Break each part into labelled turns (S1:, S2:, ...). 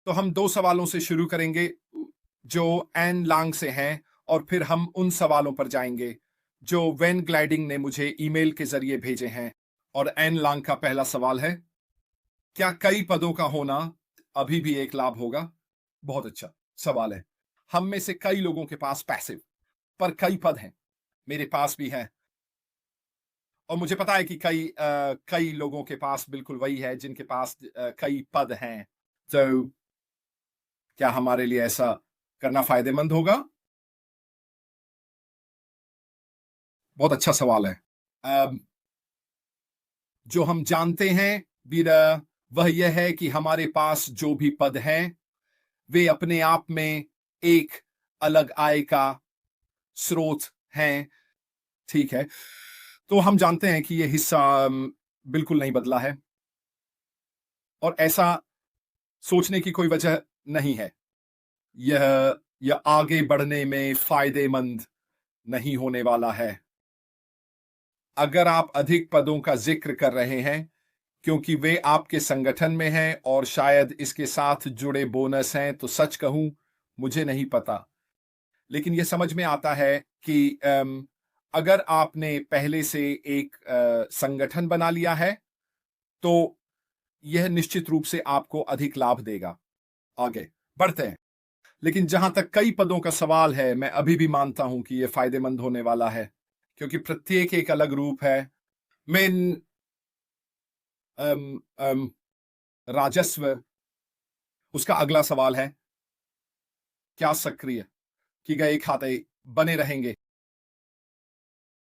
S1: तो हम 2 सवालों से शुरू करेंगे जो एन लांग से हैं और फिर हम उन सवालों पर जाएंगे जो वेन ग्लाइडिंग ने मुझे ईमेल के जरिए भेजे हैं। और एन लांग का पहला सवाल है, क्या कई पदों का होना अभी भी एक लाभ होगा? बहुत अच्छा सवाल है। हम में से कई लोगों के पास पैसिव पर कई पद हैं। मेरे पास भी है और मुझे पता है कि कई लोगों के पास बिल्कुल वही है जिनके पास कई पद हैं। तो क्या हमारे लिए ऐसा करना फायदेमंद होगा? बहुत अच्छा सवाल है। जो हम जानते हैं बीरा, वह यह है कि हमारे पास जो भी पद हैं वे अपने आप में एक अलग आय का स्रोत हैं। ठीक है, तो हम जानते हैं कि यह हिस्सा बिल्कुल नहीं बदला है और ऐसा सोचने की कोई वजह नहीं है। यह यह आगे बढ़ने में फायदेमंद नहीं होने वाला है। अगर आप अधिक पदों का जिक्र कर रहे हैं क्योंकि वे आपके संगठन में हैं और शायद इसके साथ जुड़े बोनस हैं, तो सच कहूं मुझे नहीं पता। लेकिन यह समझ में आता है कि अगर आपने पहले से एक संगठन बना लिया है तो यह निश्चित रूप से आपको अधिक लाभ देगा। आगे बढ़ते हैं। लेकिन जहां तक कई पदों का सवाल है, मैं अभी भी मानता हूं कि यह फायदेमंद होने वाला है क्योंकि प्रत्येक एक अलग रूप है। मैं अम, अम, राजस्व, उसका अगला सवाल है, क्या सक्रिय कि गए खाते बने रहेंगे?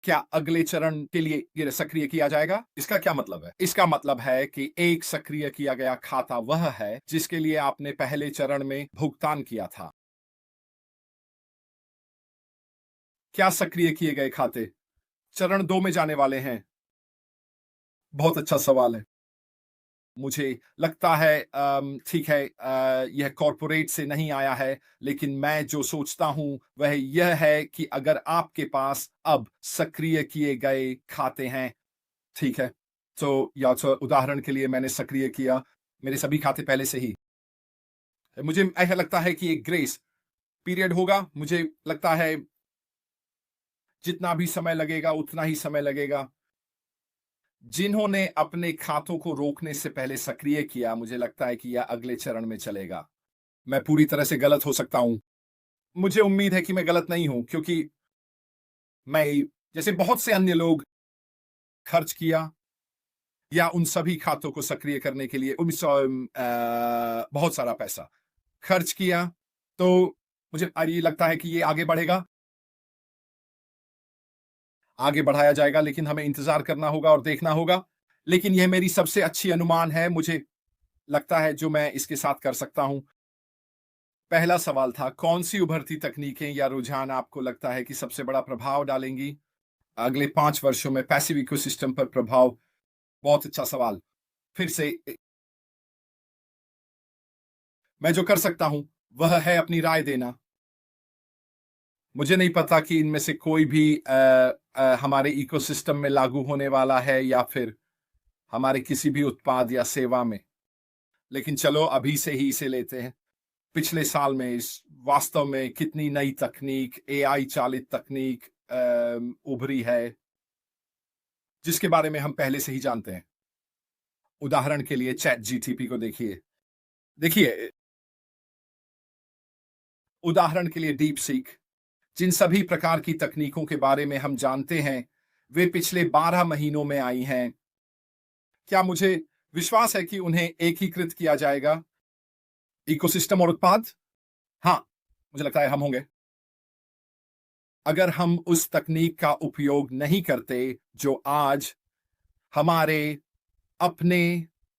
S1: क्या अगले चरण के लिए ये सक्रिय किया जाएगा? इसका क्या मतलब है? इसका मतलब है कि एक सक्रिय किया गया खाता वह है जिसके लिए आपने पहले चरण में भुगतान किया था। क्या सक्रिय किए गए खाते चरण 2 में जाने वाले हैं? बहुत अच्छा सवाल है। मुझे लगता है ठीक है, यह कॉरपोरेट से नहीं आया है, लेकिन मैं जो सोचता हूं वह यह है कि अगर आपके पास अब सक्रिय किए गए खाते हैं, ठीक है, तो या तो उदाहरण के लिए मैंने सक्रिय किया मेरे सभी खाते पहले से ही। मुझे ऐसा लगता है कि एक ग्रेस पीरियड होगा। मुझे लगता है जितना भी समय लगेगा उतना ही समय लगेगा। जिन्होंने अपने खातों को रोकने से पहले सक्रिय किया, मुझे लगता है कि यह अगले चरण में चलेगा। मैं पूरी तरह से गलत हो सकता हूं। मुझे उम्मीद है कि मैं गलत नहीं हूं क्योंकि मैं जैसे बहुत से अन्य लोग खर्च किया या उन सभी खातों को सक्रिय करने के लिए बहुत सारा पैसा खर्च किया। तो मुझे ये लगता है कि ये आगे बढ़ेगा, आगे बढ़ाया जाएगा, लेकिन हमें इंतजार करना होगा और देखना होगा। लेकिन यह मेरी सबसे अच्छी अनुमान है, मुझे लगता है, जो मैं इसके साथ कर सकता हूं। पहला सवाल था, कौन सी उभरती तकनीकें या रुझान आपको लगता है कि सबसे बड़ा प्रभाव डालेंगी अगले 5 वर्षों में पैसिव इकोसिस्टम पर प्रभाव? बहुत अच्छा सवाल। फिर से मैं जो कर सकता हूं वह है अपनी राय देना। मुझे नहीं पता कि इनमें से कोई भी हमारे इकोसिस्टम में लागू होने वाला है या फिर हमारे किसी भी उत्पाद या सेवा में। लेकिन चलो अभी से ही इसे लेते हैं। पिछले साल में इस वास्तव में कितनी नई तकनीक, एआई चालित तकनीक उभरी है जिसके बारे में हम पहले से ही जानते हैं। उदाहरण के लिए चैट जीटीपी को देखिए। देखिए, उदाहरण के लिए डीप सीक, जिन सभी प्रकार की तकनीकों के बारे में हम जानते हैं वे पिछले 12 महीनों में आई हैं। क्या मुझे विश्वास है कि उन्हें एकीकृत किया जाएगा, इकोसिस्टम और उत्पाद? हाँ, मुझे लगता है हम होंगे। अगर हम उस तकनीक का उपयोग नहीं करते जो आज हमारे अपने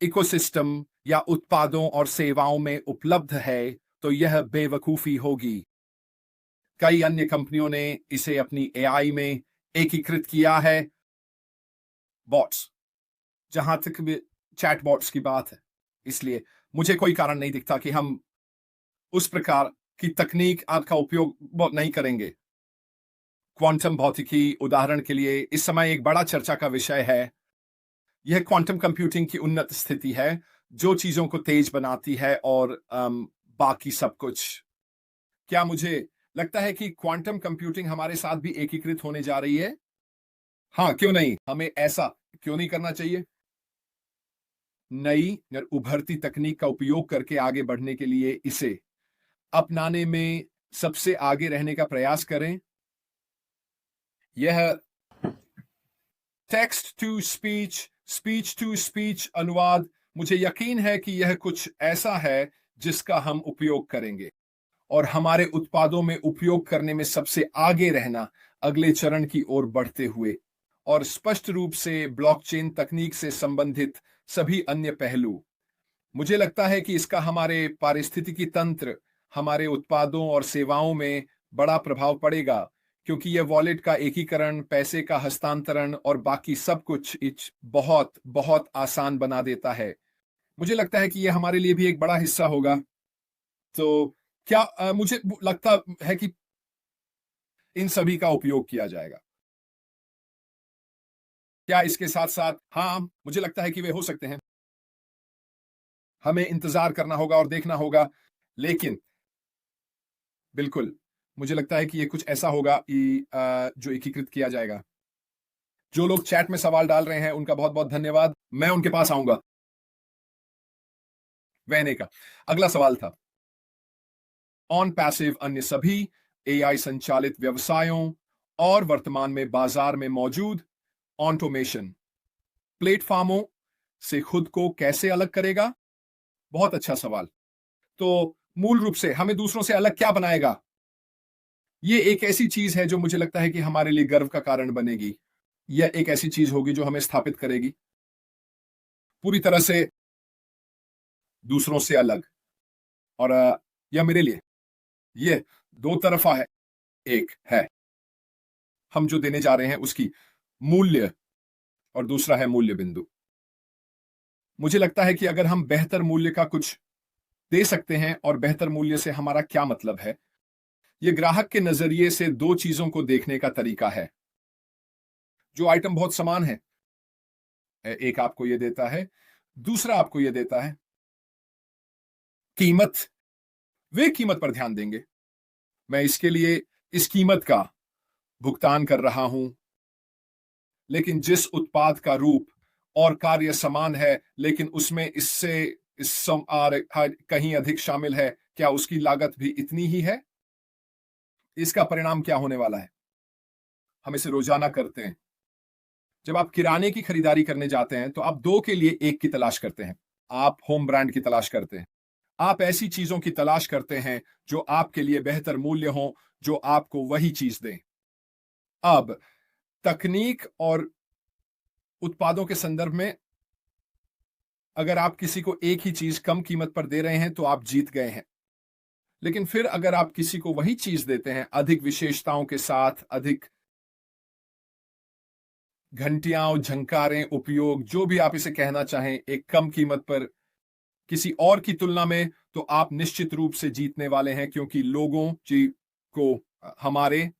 S1: इकोसिस्टम या उत्पादों और सेवाओं में उपलब्ध है, तो यह बेवकूफी होगी। कई अन्य कंपनियों ने इसे अपनी एआई में एकीकृत किया है। बॉट्स, जहां तक भी चैट बॉट्स की बात है, इसलिए मुझे कोई कारण नहीं दिखता कि हम उस प्रकार की तकनीक आज का उपयोग बहुत नहीं करेंगे। क्वांटम भौतिकी, उदाहरण के लिए, इस समय एक बड़ा चर्चा का विषय है। यह क्वांटम कंप्यूटिंग की उन्नत स्थिति है जो चीजों को तेज बनाती है और बाकी सब कुछ। क्या मुझे लगता है कि क्वांटम कंप्यूटिंग हमारे साथ भी एकीकृत होने जा रही है? हाँ, क्यों नहीं? हमें ऐसा क्यों नहीं करना चाहिए? नई या उभरती तकनीक का उपयोग करके आगे बढ़ने के लिए इसे अपनाने में सबसे आगे रहने का प्रयास करें। यह text to speech, speech to speech अनुवाद, मुझे यकीन है कि यह कुछ ऐसा है जिसका हम उपयोग करेंगे और हमारे उत्पादों में उपयोग करने में सबसे आगे रहना अगले चरण की ओर बढ़ते हुए, और स्पष्ट रूप से ब्लॉकचेन तकनीक से संबंधित सभी अन्य पहलू। मुझे लगता है कि इसका हमारे पारिस्थितिकी तंत्र, हमारे उत्पादों और सेवाओं में बड़ा प्रभाव पड़ेगा, क्योंकि यह वॉलेट का एकीकरण, पैसे का हस्तांतरण और बाकी सब कुछ बहुत बहुत आसान बना देता है। मुझे लगता है कि यह हमारे लिए भी एक बड़ा हिस्सा होगा। तो क्या मुझे लगता है कि इन सभी का उपयोग किया जाएगा। क्या इसके साथ साथ, हाँ, मुझे लगता है कि वे हो सकते हैं। हमें इंतजार करना होगा और देखना होगा, लेकिन बिल्कुल मुझे लगता है कि ये कुछ ऐसा होगा कि जो एकीकृत किया जाएगा। जो लोग चैट में सवाल डाल रहे हैं उनका बहुत बहुत धन्यवाद। मैं उनके पास आऊंगा। वहने का अगला सवाल था, ऑन पैसिव अन्य सभी एआई संचालित व्यवसायों और वर्तमान में बाजार में मौजूद ऑटोमेशन प्लेटफॉर्मों से खुद को कैसे अलग करेगा? बहुत अच्छा सवाल। तो मूल रूप से हमें दूसरों से अलग क्या बनाएगा? ये एक ऐसी चीज है जो मुझे लगता है कि हमारे लिए गर्व का कारण बनेगी। यह एक ऐसी चीज होगी जो हमें स्थापित करेगी पूरी तरह से दूसरों से अलग। और यह मेरे लिए यह दो तरफा है। एक है हम जो देने जा रहे हैं उसकी मूल्य, और दूसरा है मूल्य बिंदु। मुझे लगता है कि अगर हम बेहतर मूल्य का कुछ दे सकते हैं, और बेहतर मूल्य से हमारा क्या मतलब है, यह ग्राहक के नजरिए से दो चीजों को देखने का तरीका है। जो आइटम बहुत समान है, एक आपको यह देता है, दूसरा आपको यह देता है कीमत। वे कीमत पर ध्यान देंगे। मैं इसके लिए इस कीमत का भुगतान कर रहा हूं, लेकिन जिस उत्पाद का रूप और कार्य समान है, लेकिन उसमें इससे कहीं अधिक शामिल है, क्या उसकी लागत भी इतनी ही है? इसका परिणाम क्या होने वाला है? हम इसे रोजाना करते हैं। जब आप किराने की खरीदारी करने जाते हैं तो आप दो के लिए एक की तलाश करते हैं। आप होम ब्रांड की तलाश करते हैं। आप ऐसी चीजों की तलाश करते हैं जो आपके लिए बेहतर मूल्य हो, जो आपको वही चीज दें। अब तकनीक और उत्पादों के संदर्भ में, अगर आप किसी को एक ही चीज कम कीमत पर दे रहे हैं तो आप जीत गए हैं। लेकिन फिर अगर आप किसी को वही चीज देते हैं अधिक विशेषताओं के साथ, अधिक घंटियां, झंकारें, उपयोग, जो भी आप इसे कहना चाहें, एक कम कीमत पर किसी और की तुलना में, तो आप निश्चित रूप से जीतने वाले हैं, क्योंकि लोगों जी को हमारे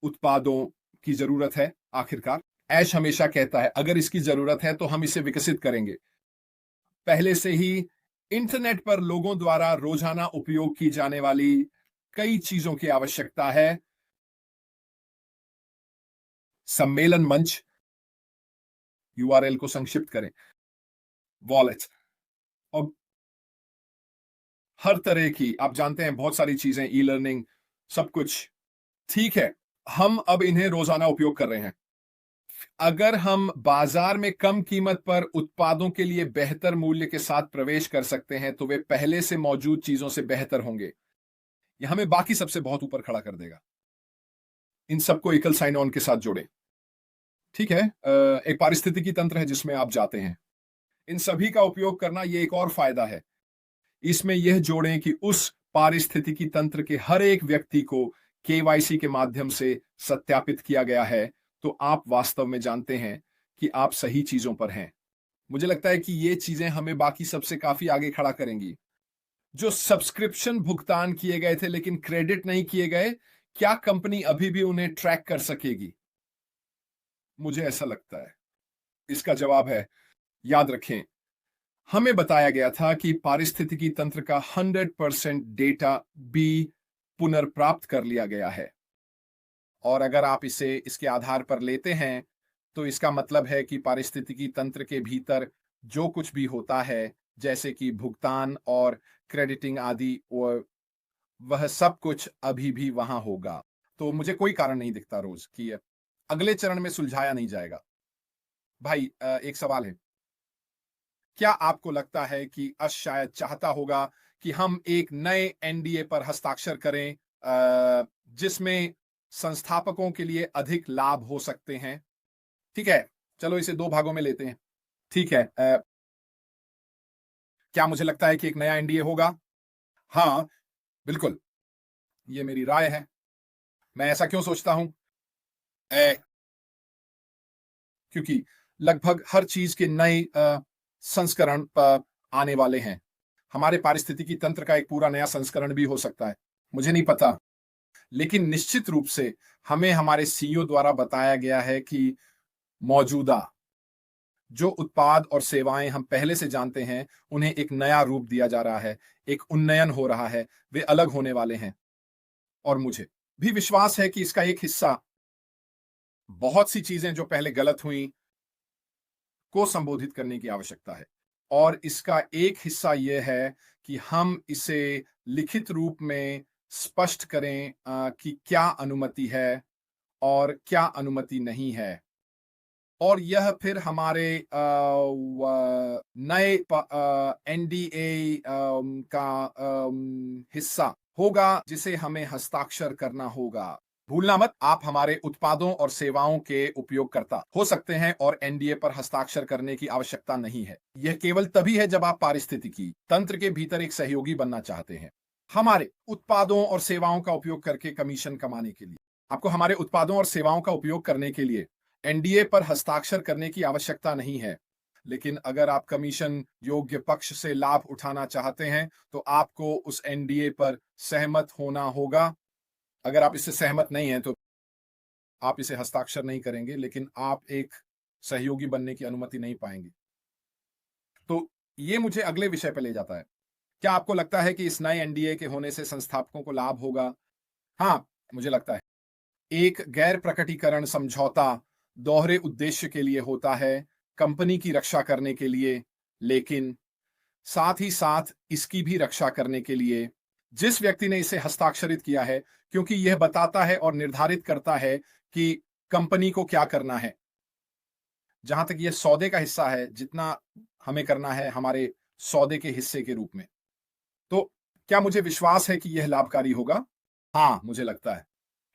S1: उत्पादों की जरूरत है। आखिरकार ऐश हमेशा कहता है अगर इसकी जरूरत है तो हम इसे विकसित करेंगे। पहले से ही इंटरनेट पर लोगों द्वारा रोजाना उपयोग की जाने वाली कई चीजों की आवश्यकता है। सम्मेलन मंच, यूआरएल को संक्षिप्त करें, वॉलेट, और हर तरह की, आप जानते हैं, बहुत सारी चीजें, ई लर्निंग, सब कुछ ठीक है। हम अब इन्हें रोजाना उपयोग कर रहे हैं। अगर हम बाजार में कम कीमत पर उत्पादों के लिए बेहतर मूल्य के साथ प्रवेश कर सकते हैं तो वे पहले से मौजूद चीजों से बेहतर होंगे। यह हमें बाकी सबसे बहुत ऊपर खड़ा कर देगा। इन सबको एकल साइन ऑन के साथ जोड़ें। ठीक है, एक पारिस्थितिकी तंत्र है जिसमें आप जाते हैं। इन सभी का उपयोग करना, ये एक और फायदा है। इसमें यह जोड़ें कि उस पारिस्थितिकी तंत्र के हर एक व्यक्ति को केवाईसी के माध्यम से सत्यापित किया गया है, तो आप वास्तव में जानते हैं कि आप सही चीजों पर हैं। मुझे लगता है कि ये चीजें हमें बाकी सबसे काफी आगे खड़ा करेंगी। जो सब्सक्रिप्शन भुगतान किए गए थे लेकिन क्रेडिट नहीं किए गए, क्या कंपनी अभी भी उन्हें ट्रैक कर सकेगी? मुझे ऐसा लगता है। इसका जवाब है, याद रखें, हमें बताया गया था कि पारिस्थितिकी तंत्र का 100% डेटा भी पुनर्प्राप्त कर लिया गया है। और अगर आप इसे इसके आधार पर लेते हैं, तो इसका मतलब है कि पारिस्थितिकी तंत्र के भीतर जो कुछ भी होता है, जैसे कि भुगतान और क्रेडिटिंग आदि, वह सब कुछ अभी भी वहां होगा। तो मुझे कोई कारण नहीं दिखता रोज कि अगले चरण में सुलझाया नहीं जाएगा। भाई, एक सवाल है। क्या आपको लगता है कि अश शायद चाहता होगा कि हम एक नए एनडीए पर हस्ताक्षर करें, जिसमें संस्थापकों के लिए अधिक लाभ हो सकते हैं? ठीक है, चलो इसे दो भागों में लेते हैं। ठीक है, क्या मुझे लगता है कि एक नया एनडीए होगा? हाँ, बिल्कुल, ये मेरी राय है। मैं ऐसा क्यों सोचता हूं? क्योंकि लगभग हर चीज के नए संस्करण आने वाले हैं। हमारे पारिस्थितिकी तंत्र का एक पूरा नया संस्करण भी हो सकता है। मुझे नहीं पता, लेकिन निश्चित रूप से हमें हमारे सीईओ द्वारा बताया गया है कि मौजूदा जो उत्पाद और सेवाएं हम पहले से जानते हैं, उन्हें एक नया रूप दिया जा रहा है, एक उन्नयन हो रहा है, वे अलग होने वाले हैं। और मुझे भी विश्वास है कि इसका एक हिस्सा बहुत सी चीजें जो पहले गलत हुई को संबोधित करने की आवश्यकता है। और इसका एक हिस्सा यह है कि हम इसे लिखित रूप में स्पष्ट करें कि क्या अनुमति है और क्या अनुमति नहीं है। और यह फिर हमारे नए एनडीए का हिस्सा होगा, जिसे हमें हस्ताक्षर करना होगा। भूलना मत, आप हमारे उत्पादों और सेवाओं के उपयोगकर्ता हो सकते हैं और एनडीए पर हस्ताक्षर करने की आवश्यकता नहीं है। यह केवल तभी है जब आप पारिस्थितिकी तंत्र के भीतर एक सहयोगी बनना चाहते हैं, हमारे उत्पादों और सेवाओं का उपयोग करके कमीशन कमाने के लिए। आपको हमारे उत्पादों और सेवाओं का उपयोग करने के लिए एनडीए पर हस्ताक्षर करने की आवश्यकता नहीं है। लेकिन अगर आप कमीशन योग्य पक्ष से लाभ उठाना चाहते हैं, तो आपको उस एनडीए पर सहमत होना होगा। अगर आप इससे सहमत नहीं हैं, तो आप इसे हस्ताक्षर नहीं करेंगे, लेकिन आप एक सहयोगी बनने की अनुमति नहीं पाएंगे। तो ये मुझे अगले विषय पर ले जाता है। क्या आपको लगता है कि इस नए एनडीए के होने से संस्थापकों को लाभ होगा? हाँ, मुझे लगता है। एक गैर प्रकटीकरण समझौता दोहरे उद्देश्य के लिए होता है, कंपनी की रक्षा करने के लिए, लेकिन साथ ही साथ इसकी भी रक्षा करने के लिए जिस व्यक्ति ने इसे हस्ताक्षरित किया है, क्योंकि यह बताता है और निर्धारित करता है कि कंपनी को क्या करना है। जहां तक यह सौदे का हिस्सा है, जितना हमें करना है हमारे सौदे के हिस्से के रूप में। तो क्या मुझे विश्वास है कि यह लाभकारी होगा? हाँ, मुझे लगता है।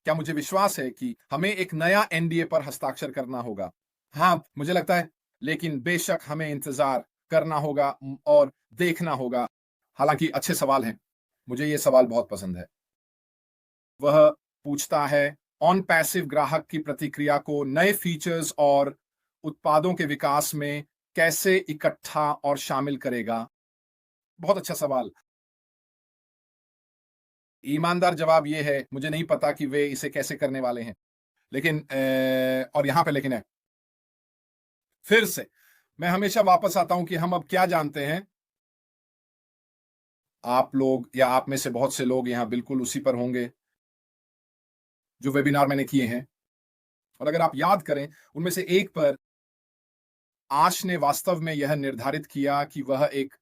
S1: क्या मुझे विश्वास है कि हमें एक नया एनडीए पर हस्ताक्षर करना होगा? हाँ, मुझे लगता है। लेकिन बेशक हमें इंतजार करना होगा और देखना होगा। हालांकि अच्छे सवाल हैं। मुझे ये सवाल बहुत पसंद है। वह पूछता है, ऑन पैसिव ग्राहक की प्रतिक्रिया को नए फीचर्स और उत्पादों के विकास में कैसे इकट्ठा और शामिल करेगा? बहुत अच्छा सवाल। ईमानदार जवाब ये है, मुझे नहीं पता कि वे इसे कैसे करने वाले हैं। लेकिन और यहां पे लेकिन है, फिर से मैं हमेशा वापस आता हूं कि हम अब क्या जानते हैं। आप लोग या आप में से बहुत से लोग यहां बिल्कुल उसी पर होंगे जो वेबिनार मैंने किए हैं। और अगर आप याद करें, उनमें से एक पर आश ने वास्तव में यह निर्धारित किया कि वह एक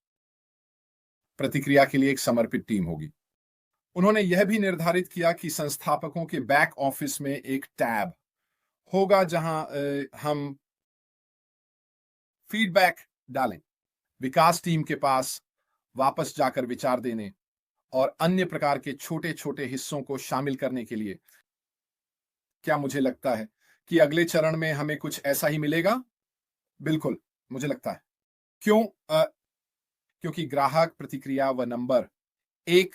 S1: प्रतिक्रिया के लिए एक समर्पित टीम होगी। उन्होंने यह भी निर्धारित किया कि संस्थापकों के बैक ऑफिस में एक टैब होगा जहां हम फीडबैक डालें, विकास टीम के पास वापस जाकर विचार देने और अन्य प्रकार के छोटे छोटे हिस्सों को शामिल करने के लिए। क्या मुझे लगता है कि अगले चरण में हमें कुछ ऐसा ही मिलेगा? बिल्कुल, मुझे लगता है। क्यों? क्योंकि ग्राहक प्रतिक्रिया व नंबर एक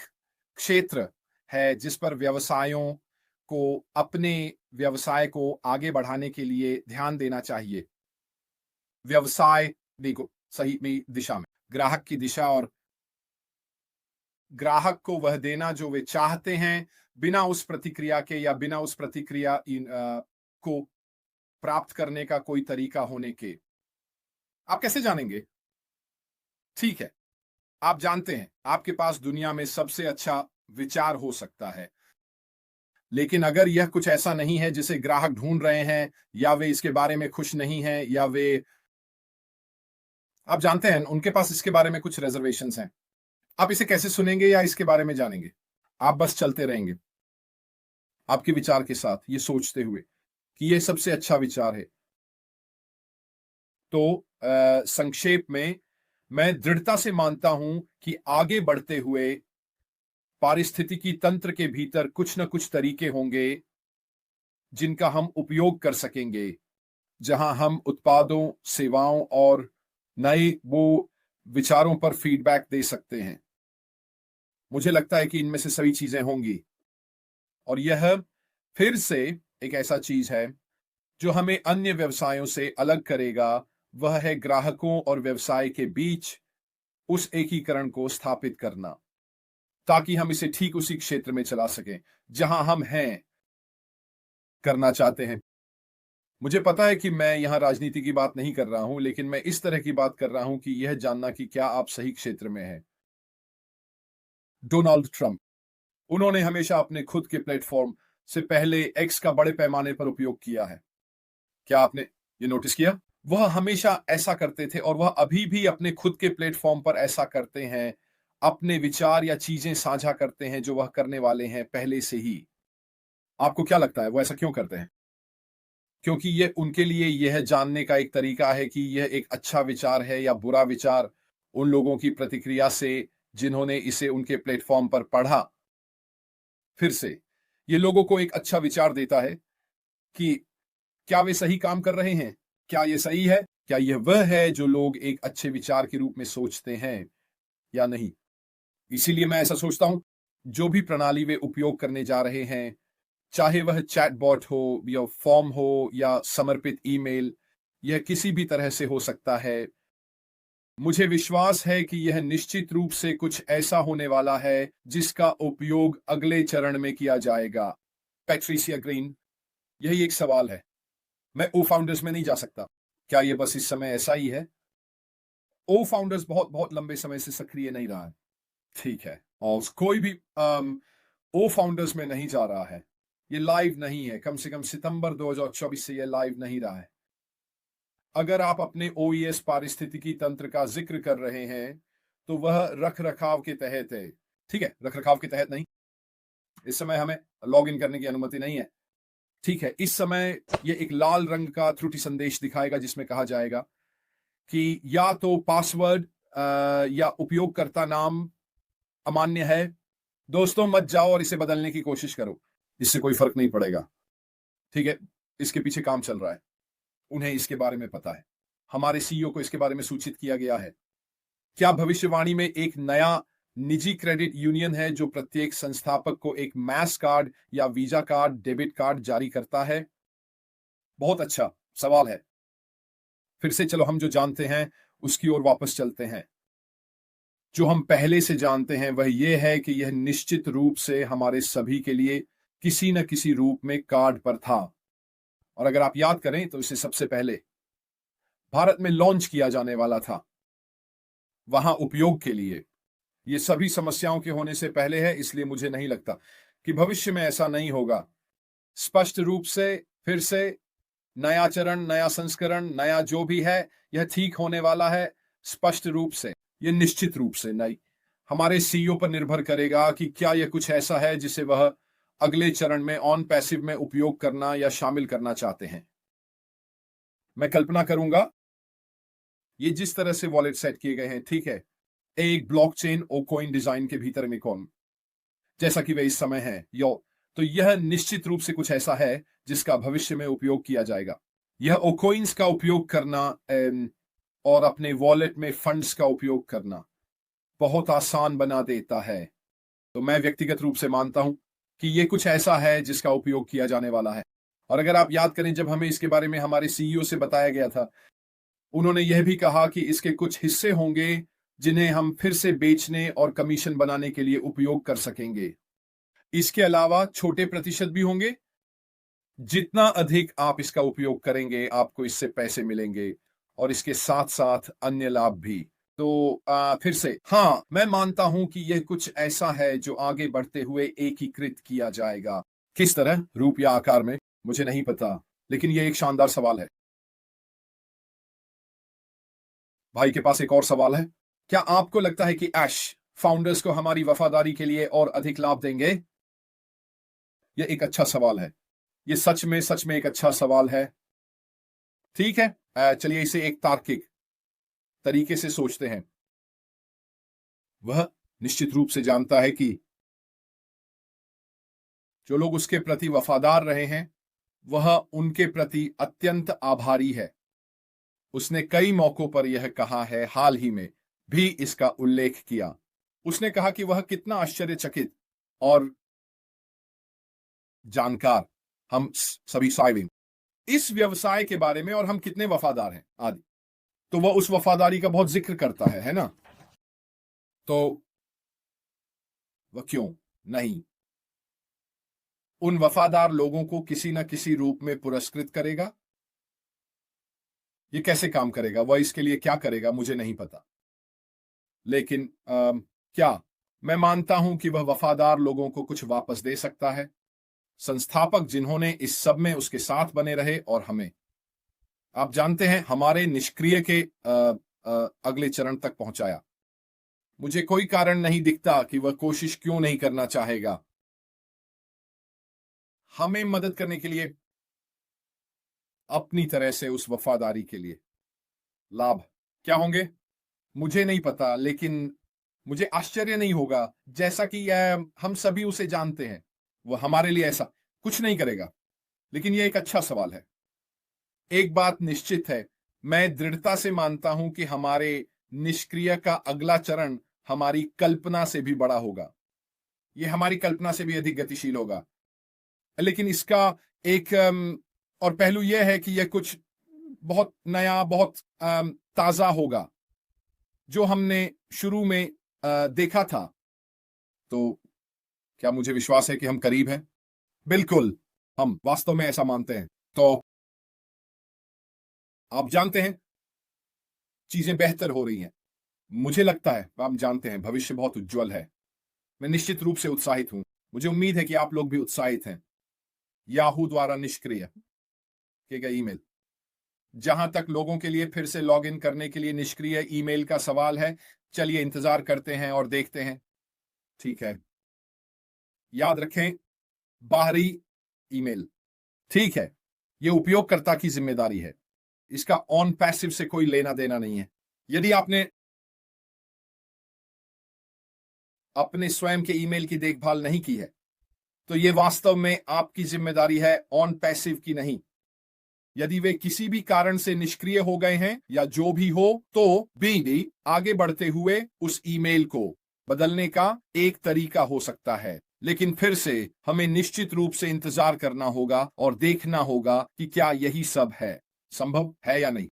S1: क्षेत्र है जिस पर व्यवसायों को अपने व्यवसाय को आगे बढ़ाने के लिए ध्यान देना चाहिए। व्यवसाय देखो सही में दिशा में, ग्राहक की दिशा और ग्राहक को वह देना जो वे चाहते हैं, बिना उस प्रतिक्रिया के या बिना उस प्रतिक्रिया को प्राप्त करने का कोई तरीका होने के। आप कैसे जानेंगे? ठीक है, आप जानते हैं आपके पास दुनिया में सबसे अच्छा विचार हो सकता है, लेकिन अगर यह कुछ ऐसा नहीं है जिसे ग्राहक ढूंढ रहे हैं, या वे इसके बारे में खुश नहीं हैं, या वे, आप जानते हैं उनके पास इसके बारे में कुछ रिजर्वेशंस हैं, आप इसे कैसे सुनेंगे या इसके बारे में जानेंगे? आप बस चलते रहेंगे आपके विचार के साथ, ये सोचते हुए कि यह सबसे अच्छा विचार है। तो संक्षेप में, मैं दृढ़ता से मानता हूं कि आगे बढ़ते हुए पारिस्थितिकी तंत्र के भीतर कुछ न कुछ तरीके होंगे जिनका हम उपयोग कर सकेंगे, जहां हम उत्पादों, सेवाओं और नए वो विचारों पर फीडबैक दे सकते हैं। मुझे लगता है कि इनमें से सभी चीजें होंगी, और यह फिर से एक ऐसा चीज है जो हमें अन्य व्यवसायों से अलग करेगा। वह है ग्राहकों और व्यवसाय के बीच उस एकीकरण को स्थापित करना, ताकि हम इसे ठीक उसी क्षेत्र में चला सकें जहां हम हैं, करना चाहते हैं। मुझे पता है कि मैं यहां राजनीति की बात नहीं कर रहा हूं, लेकिन मैं इस तरह की बात कर रहा हूं कि यह जानना कि क्या आप सही क्षेत्र में हैं। डोनाल्ड ट्रंप, उन्होंने हमेशा अपने खुद के प्लेटफॉर्म से पहले एक्स का बड़े पैमाने पर उपयोग किया है। क्या आपने ये नोटिस किया? वह हमेशा ऐसा करते थे, और वह अभी भी अपने खुद के प्लेटफॉर्म पर ऐसा करते हैं। अपने विचार या चीजें साझा करते हैं जो वह करने वाले हैं पहले से ही। आपको क्या लगता है वो ऐसा क्यों करते हैं? क्योंकि यह उनके लिए यह जानने का एक तरीका है कि यह एक अच्छा विचार है या बुरा विचार, उन लोगों की प्रतिक्रिया से जिन्होंने इसे उनके प्लेटफॉर्म पर पढ़ा। फिर से, ये लोगों को एक अच्छा विचार देता है कि क्या वे सही काम कर रहे हैं? क्या यह सही है? क्या यह वह है जो लोग एक अच्छे विचार के रूप में सोचते हैं या नहीं? इसीलिए मैं ऐसा सोचता हूं, जो भी प्रणाली वे उपयोग करने जा रहे हैं, चाहे वह चैटबॉट हो या फॉर्म हो या समर्पित ईमेल, यह किसी भी तरह से हो सकता है। मुझे विश्वास है कि यह निश्चित रूप से कुछ ऐसा होने वाला है जिसका उपयोग अगले चरण में किया जाएगा। पैट्रिसिया ग्रीन, यही एक सवाल है। मैं ओ फाउंडर्स में नहीं जा सकता। क्या यह बस इस समय ऐसा ही है? ओ फाउंडर्स बहुत बहुत लंबे समय से सक्रिय नहीं रहा है। ठीक है, और कोई भी ओ फाउंडर्स में नहीं जा रहा है। ये लाइव नहीं है, कम से कम सितंबर 2024 से यह लाइव नहीं रहा है। अगर आप अपने ओईएस पारिस्थितिकी तंत्र का जिक्र कर रहे हैं, तो वह रख रखाव के तहत है। ठीक है, रख रखाव के तहत नहीं। इस समय हमें लॉग इन करने की अनुमति नहीं है। ठीक है, इस समय ये एक लाल रंग का त्रुटि संदेश दिखाएगा जिसमें कहा जाएगा कि या तो पासवर्ड या उपयोगकर्ता नाम अमान्य है। दोस्तों, मत जाओ और इसे बदलने की कोशिश करो, इससे कोई फर्क नहीं पड़ेगा। ठीक है, इसके पीछे काम चल रहा है, उन्हें इसके बारे में पता है। हमारे सीईओ को इसके बारे में सूचित किया गया है। क्या भविष्यवाणी में एक नया निजी क्रेडिट यूनियन है जो प्रत्येक संस्थापक को एक मैस कार्ड या वीजा कार्ड, डेबिट कार्ड जारी करता है? बहुत अच्छा सवाल है। फिर से चलो, हम जो जानते हैं उसकी ओर वापस चलते हैं। जो हम पहले से जानते हैं वह यह है कि यह निश्चित रूप से हमारे सभी के लिए किसी न किसी रूप में कार्ड पर था। और अगर आप याद करें तो इसे सबसे पहले भारत में लॉन्च किया जाने वाला था, वहां उपयोग के लिए। ये सभी समस्याओं के होने से पहले है, इसलिए मुझे नहीं लगता कि भविष्य में ऐसा नहीं होगा। स्पष्ट रूप से, फिर से, नया चरण, नया संस्करण, नया जो भी है, यह ठीक होने वाला है। स्पष्ट रूप से, यह निश्चित रूप से नहीं। हमारे सीईओ पर निर्भर करेगा कि क्या यह कुछ ऐसा है जिसे वह अगले चरण में ऑन पैसिव में उपयोग करना या शामिल करना चाहते हैं। मैं कल्पना करूंगा, ये जिस तरह से वॉलेट सेट किए गए हैं, ठीक है, एक ब्लॉकचेन ओकॉइन डिजाइन के भीतर में कौन, जैसा कि वे इस समय है, यो, तो यह निश्चित रूप से कुछ ऐसा है जिसका भविष्य में उपयोग किया जाएगा। यह ओकॉइन्स का उपयोग करना और अपने वॉलेट में फंड्स का उपयोग करना बहुत आसान बना देता है। तो मैं व्यक्तिगत रूप से मानता हूं कि यह कुछ ऐसा है जिसका उपयोग किया जाने वाला है। और अगर आप याद करें, जब हमें इसके बारे में हमारे सीईओ से बताया गया था, उन्होंने यह भी कहा कि इसके कुछ हिस्से होंगे जिन्हें हम फिर से बेचने और कमीशन बनाने के लिए उपयोग कर सकेंगे। इसके अलावा छोटे प्रतिशत भी होंगे। जितना अधिक आप इसका उपयोग करेंगे, आपको इससे पैसे मिलेंगे, और इसके साथ साथ अन्य लाभ भी। तो फिर से हाँ, मैं मानता हूं कि यह कुछ ऐसा है जो आगे बढ़ते हुए एकीकृत किया जाएगा। किस तरह? रूप या आकार में? मुझे नहीं पता, लेकिन यह एक शानदार सवाल है। भाई के पास एक और सवाल है। क्या आपको लगता है कि ऐश फाउंडर्स को हमारी वफादारी के लिए और अधिक लाभ देंगे? यह एक अच्छा सवाल है। यह सच में एक अच्छा सवाल है। ठीक है, चलिए इसे एक तार्किक तरीके से सोचते हैं। वह निश्चित रूप से जानता है कि जो लोग उसके प्रति वफादार रहे हैं, वह उनके प्रति अत्यंत आभारी है। उसने कई मौकों पर यह कहा है, हाल ही में भी इसका उल्लेख किया। उसने कहा कि वह कितना आश्चर्यचकित और जानकार हम सभी साइविंग इस व्यवसाय के बारे में और हम कितने वफादार हैं आदि। तो वह उस वफादारी का बहुत जिक्र करता है ना? तो वह क्यों नहीं उन वफादार लोगों को किसी न किसी रूप में पुरस्कृत करेगा? ये कैसे काम करेगा? वह इसके लिए क्या करेगा? मुझे नहीं पता। लेकिन क्या मैं मानता हूं कि वह वफादार लोगों को कुछ वापस दे सकता है? संस्थापक जिन्होंने इस सब में उसके साथ बने रहे और हमें, आप जानते हैं, हमारे निष्क्रिय के अगले चरण तक पहुंचाया। मुझे कोई कारण नहीं दिखता कि वह कोशिश क्यों नहीं करना चाहेगा हमें मदद करने के लिए, अपनी तरह से उस वफादारी के लिए। लाभ क्या होंगे मुझे नहीं पता, लेकिन मुझे आश्चर्य नहीं होगा, जैसा कि हम सभी उसे जानते हैं। वह हमारे लिए ऐसा कुछ नहीं करेगा। लेकिन यह एक अच्छा सवाल है। एक बात निश्चित है, मैं दृढ़ता से मानता हूं कि हमारे निष्क्रिय का अगला चरण हमारी कल्पना से भी बड़ा होगा। यह हमारी कल्पना से भी अधिक गतिशील होगा। लेकिन इसका एक और पहलू यह है कि यह कुछ बहुत नया, बहुत ताजा होगा, जो हमने शुरू में देखा था। तो क्या मुझे विश्वास है कि हम करीब हैं? बिल्कुल, हम वास्तव में ऐसा मानते हैं। तो आप जानते हैं, चीजें बेहतर हो रही हैं। मुझे लगता है, आप जानते हैं, भविष्य बहुत उज्जवल है। मैं निश्चित रूप से उत्साहित हूं। मुझे उम्मीद है कि आप लोग भी उत्साहित हैं। याहू द्वारा निष्क्रिय किए गए ईमेल, जहां तक लोगों के लिए फिर से लॉग इन करने के लिए निष्क्रिय ईमेल का सवाल है, चलिए इंतजार करते हैं और देखते हैं। ठीक है, याद रखें, बाहरी ईमेल, ठीक है, यह उपयोगकर्ता की जिम्मेदारी है। इसका ऑन पैसिव से कोई लेना देना नहीं है। यदि आपने अपने स्वयं के ईमेल की देखभाल नहीं की है, तो यह वास्तव में आपकी जिम्मेदारी है, ऑन पैसिव की नहीं। यदि वे किसी भी कारण से निष्क्रिय हो गए हैं या जो भी हो, तो भी आगे बढ़ते हुए उस ईमेल को बदलने का एक तरीका हो सकता है। लेकिन फिर से हमें निश्चित रूप से इंतजार करना होगा और देखना होगा कि क्या यही सब है, संभव है या नहीं।